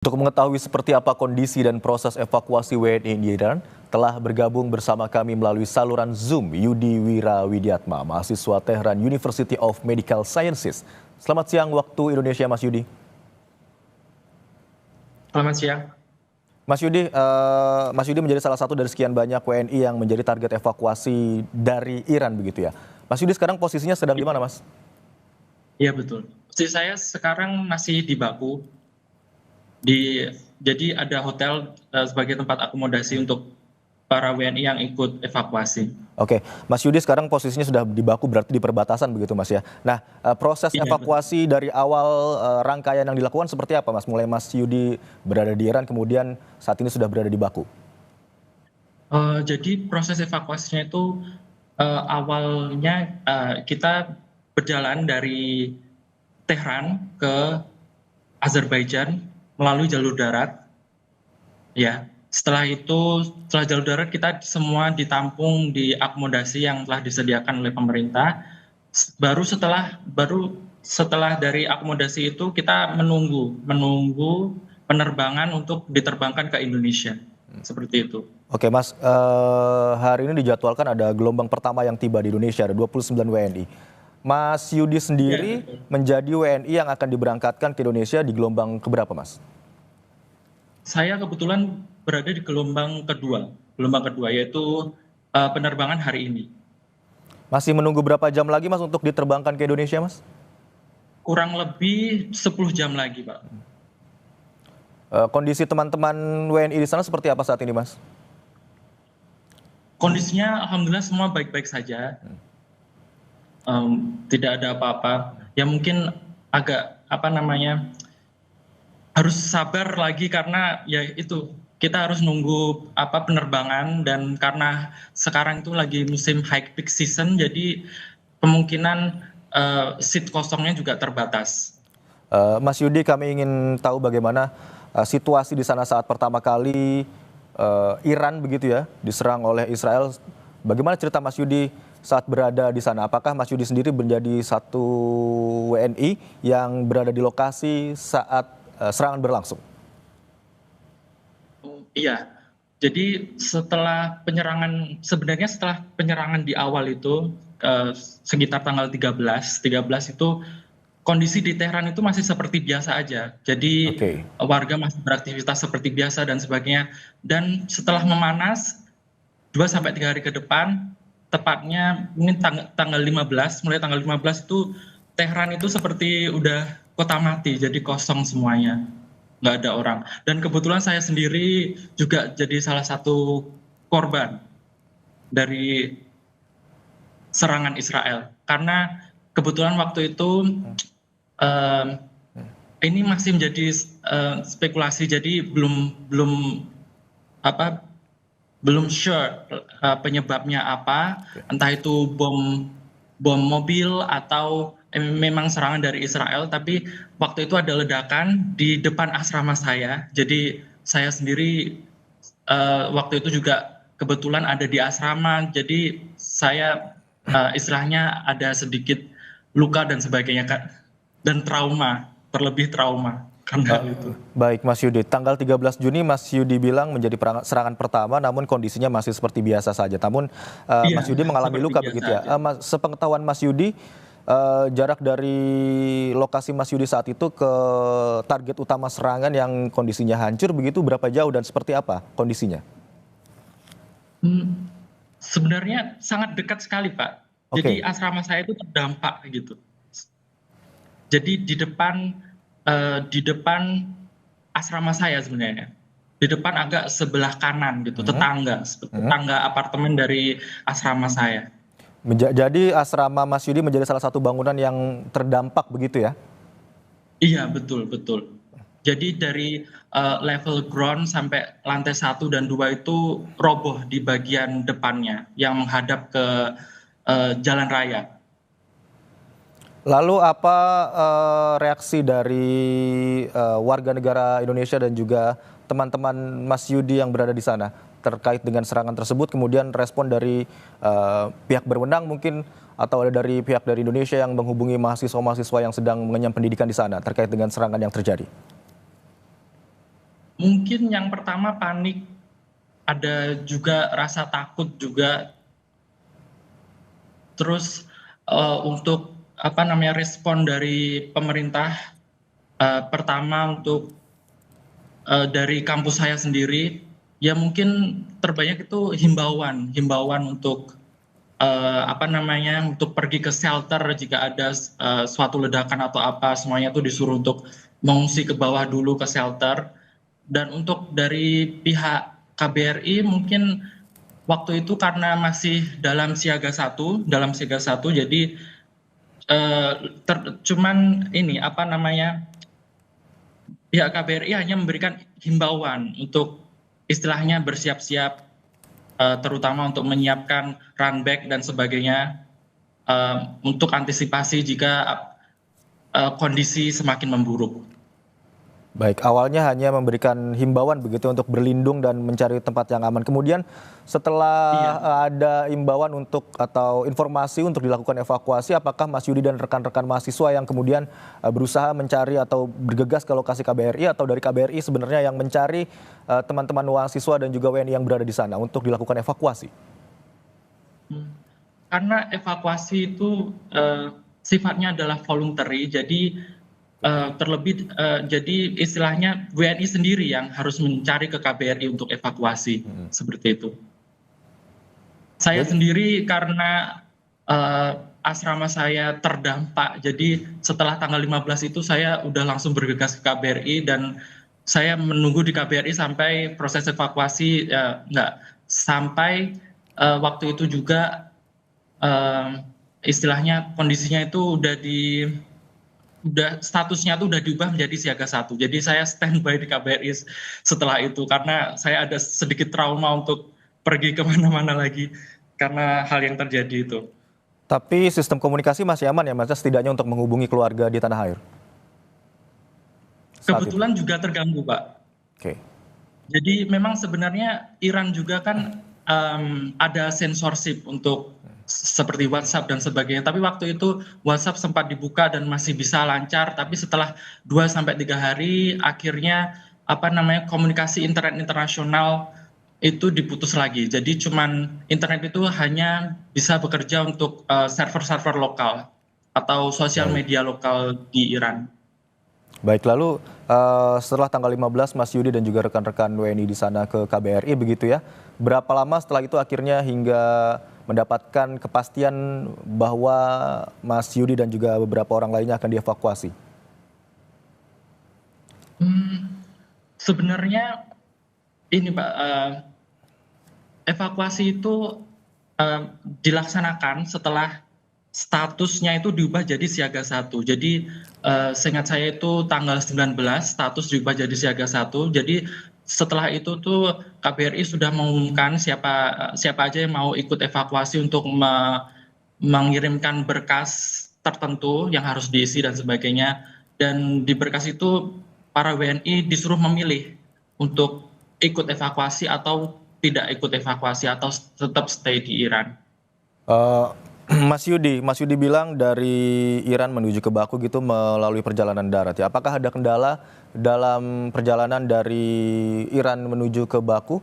Untuk mengetahui seperti apa kondisi dan proses evakuasi WNI di Iran, telah bergabung bersama kami melalui saluran Zoom Yudi Wirawidiatma, mahasiswa Tehran University of Medical Sciences. Selamat siang waktu Indonesia, Mas Yudi. Selamat siang. Mas Yudi menjadi salah satu dari sekian banyak WNI yang menjadi target evakuasi dari Iran begitu ya. Mas Yudi sekarang posisinya sedang di mana, Mas? Iya betul. Posisi saya sekarang masih di Baku. Jadi ada hotel sebagai tempat akomodasi untuk para WNI yang ikut evakuasi. Oke, Mas Yudi sekarang posisinya sudah di Baku, berarti di perbatasan begitu, Mas ya. Nah, proses Iya betul. evakuasi dari awal rangkaian yang dilakukan seperti apa, Mas? Mulai Mas Yudi berada di Iran, kemudian saat ini sudah berada di Baku. Jadi proses evakuasinya itu awalnya kita berjalan dari Tehran ke Azerbaijan melalui jalur darat. Ya, setelah jalur darat kita semua ditampung di akomodasi yang telah disediakan oleh pemerintah. Baru setelah dari akomodasi itu kita menunggu penerbangan untuk diterbangkan ke Indonesia. Seperti itu. Oke, Mas, hari ini dijadwalkan ada gelombang pertama yang tiba di Indonesia, ada 29 WNI. Mas Yudi Ya, sendiri betul. menjadi WNI yang akan diberangkatkan ke Indonesia di gelombang keberapa, Mas? Saya kebetulan berada di gelombang kedua yaitu penerbangan hari ini. Masih menunggu berapa jam lagi, Mas, untuk diterbangkan ke Indonesia, Mas? Kurang lebih 10 jam lagi, Pak. Kondisi teman-teman WNI di sana seperti apa saat ini, Mas? Kondisinya alhamdulillah semua baik-baik saja. Tidak ada apa-apa. Ya mungkin agak harus sabar lagi karena ya itu kita harus nunggu penerbangan, dan karena sekarang itu lagi musim high peak season, jadi kemungkinan seat kosongnya juga terbatas. Mas Yudi, kami ingin tahu bagaimana situasi di sana saat pertama kali Iran begitu ya diserang oleh Israel. Bagaimana cerita Mas Yudi saat berada di sana? Apakah Mas Yudi sendiri menjadi satu WNI yang berada di lokasi saat serangan berlangsung? Iya, jadi sebenarnya setelah penyerangan di awal itu sekitar tanggal 13 itu kondisi di Teheran itu masih seperti biasa aja. Jadi Oke. warga masih beraktivitas seperti biasa dan sebagainya. Dan setelah memanas 2 sampai 3 hari ke depan, tepatnya mungkin tanggal 15, mulai tanggal 15 itu Teheran itu seperti udah kota mati, jadi kosong semuanya, nggak ada orang. Dan kebetulan saya sendiri juga jadi salah satu korban dari serangan Israel. Karena kebetulan waktu itu eh, ini masih menjadi spekulasi, jadi belum apa belum sure penyebabnya apa, entah itu bom mobil atau memang serangan dari Israel. Tapi waktu itu ada ledakan di depan asrama saya, jadi saya sendiri waktu itu juga kebetulan ada di asrama, jadi saya istilahnya ada sedikit luka dan sebagainya, Kak, dan terlebih trauma karena hal itu. Baik, Mas Yudi. Tanggal 13 Juni Mas Yudi bilang menjadi serangan pertama, namun kondisinya masih seperti biasa saja. Namun Iya, Mas Yudi mengalami seperti luka biasa begitu ya. aja. Sepengetahuan Mas Yudi, jarak dari lokasi Mas Yudi saat itu ke target utama serangan yang kondisinya hancur begitu berapa jauh dan seperti apa kondisinya? Hmm, Sebenarnya sangat dekat sekali, Pak. Jadi Oke. asrama saya itu terdampak gitu. Jadi di depan asrama saya sebenarnya. Di depan agak sebelah kanan gitu, Mhm, mhm. tetangga apartemen dari asrama saya. Jadi asrama Mas Yudi menjadi salah satu bangunan yang terdampak begitu ya? Iya, betul, betul. Jadi dari level ground sampai lantai 1 dan 2 itu roboh di bagian depannya yang menghadap ke jalan raya. Lalu apa reaksi dari warga negara Indonesia dan juga teman-teman Mas Yudi yang berada di sana terkait dengan serangan tersebut, kemudian respon dari pihak berwenang mungkin atau ada dari pihak dari Indonesia yang menghubungi mahasiswa-mahasiswa yang sedang mengenyam pendidikan di sana terkait dengan serangan yang terjadi? Mungkin yang pertama panik, ada juga rasa takut juga, terus untuk apa namanya respon dari pemerintah, pertama untuk dari kampus saya sendiri, ya mungkin terbanyak itu himbauan himbauan untuk apa namanya, untuk pergi ke shelter jika ada suatu ledakan atau apa, semuanya tuh disuruh untuk mengungsi ke bawah dulu ke shelter. Dan untuk dari pihak KBRI mungkin waktu itu karena masih dalam siaga satu, jadi cuman ini apa namanya, pihak KBRI hanya memberikan himbauan untuk istilahnya bersiap-siap, terutama untuk menyiapkan runback dan sebagainya, untuk antisipasi jika kondisi semakin memburuk. Baik, awalnya hanya memberikan himbauan begitu untuk berlindung dan mencari tempat yang aman. Kemudian setelah Iya. ada himbauan untuk atau informasi untuk dilakukan evakuasi, apakah Mas Yudi dan rekan-rekan mahasiswa yang kemudian berusaha mencari atau bergegas ke lokasi KBRI, atau dari KBRI sebenarnya yang mencari teman-teman mahasiswa dan juga WNI yang berada di sana untuk dilakukan evakuasi? Karena evakuasi itu sifatnya adalah voluntary, jadi terlebih jadi istilahnya WNI sendiri yang harus mencari ke KBRI untuk evakuasi, seperti itu. Saya Jadi, sendiri karena asrama saya terdampak, jadi setelah tanggal 15 itu saya udah langsung bergegas ke KBRI dan saya menunggu di KBRI sampai proses evakuasi, enggak, sampai waktu itu juga istilahnya kondisinya itu udah statusnya tuh udah diubah menjadi siaga satu. Jadi saya standby di KBRI setelah itu karena saya ada sedikit trauma untuk pergi kemana-mana lagi karena hal yang terjadi itu. tapi sistem komunikasi masih aman ya Mas, setidaknya untuk menghubungi keluarga di tanah air saat itu? Kebetulan juga terganggu, Pak. Oke. Jadi memang sebenarnya Iran juga kan ada censorship untuk seperti WhatsApp dan sebagainya. Tapi waktu itu WhatsApp sempat dibuka dan masih bisa lancar. Tapi setelah 2 sampai 3 hari, akhirnya apa namanya, komunikasi internet internasional itu diputus lagi. Jadi cuman internet itu hanya bisa bekerja untuk server-server lokal atau sosial Baik. media lokal di Iran. Baik, lalu setelah tanggal 15 Mas Yudi dan juga rekan-rekan WNI di sana ke KBRI begitu ya. Berapa lama setelah itu akhirnya hingga mendapatkan kepastian bahwa Mas Yudi dan juga beberapa orang lainnya akan dievakuasi? Sebenarnya ini Pak, evakuasi itu dilaksanakan setelah statusnya itu diubah jadi siaga satu. Jadi seingat saya itu tanggal 19 status diubah jadi siaga satu. Jadi setelah itu tuh KBRI sudah mengumumkan siapa aja yang mau ikut evakuasi untuk mengirimkan berkas tertentu yang harus diisi dan sebagainya. Dan di berkas itu para WNI disuruh memilih untuk ikut evakuasi atau tidak ikut evakuasi atau tetap stay di Iran. Eh, Mas Yudi bilang dari Iran menuju ke Baku gitu melalui perjalanan darat ya. Apakah ada kendala dalam perjalanan dari Iran menuju ke Baku?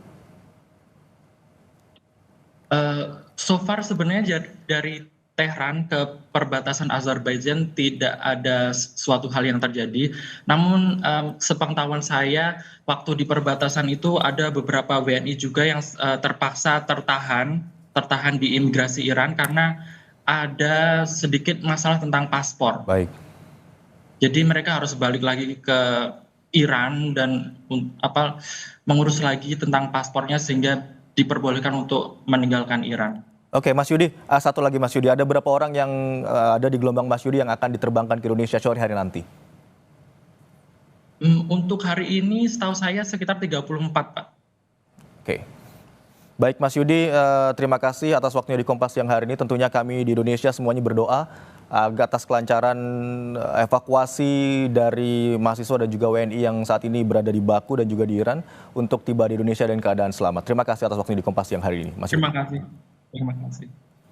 So far sebenarnya dari Tehran ke perbatasan Azerbaijan tidak ada suatu hal yang terjadi. Namun sepengetahuan saya waktu di perbatasan itu ada beberapa WNI juga yang terpaksa tertahan di imigrasi Iran karena ada sedikit masalah tentang paspor. Baik. Jadi mereka harus balik lagi ke Iran dan mengurus lagi tentang paspornya sehingga diperbolehkan untuk meninggalkan Iran. Oke, Mas Yudi, satu lagi Mas Yudi, ada berapa orang yang ada di gelombang Mas Yudi yang akan diterbangkan ke Indonesia sore hari nanti? Untuk hari ini setahu saya sekitar 34, Pak. Oke. Baik Mas Yudi, terima kasih atas waktunya di Kompas siang hari ini. Tentunya kami di Indonesia semuanya berdoa atas kelancaran evakuasi dari mahasiswa dan juga WNI yang saat ini berada di Baku dan juga di Iran untuk tiba di Indonesia dan keadaan selamat. Terima kasih atas waktunya di Kompas siang hari ini, Mas Yudi. Terima kasih. Terima kasih.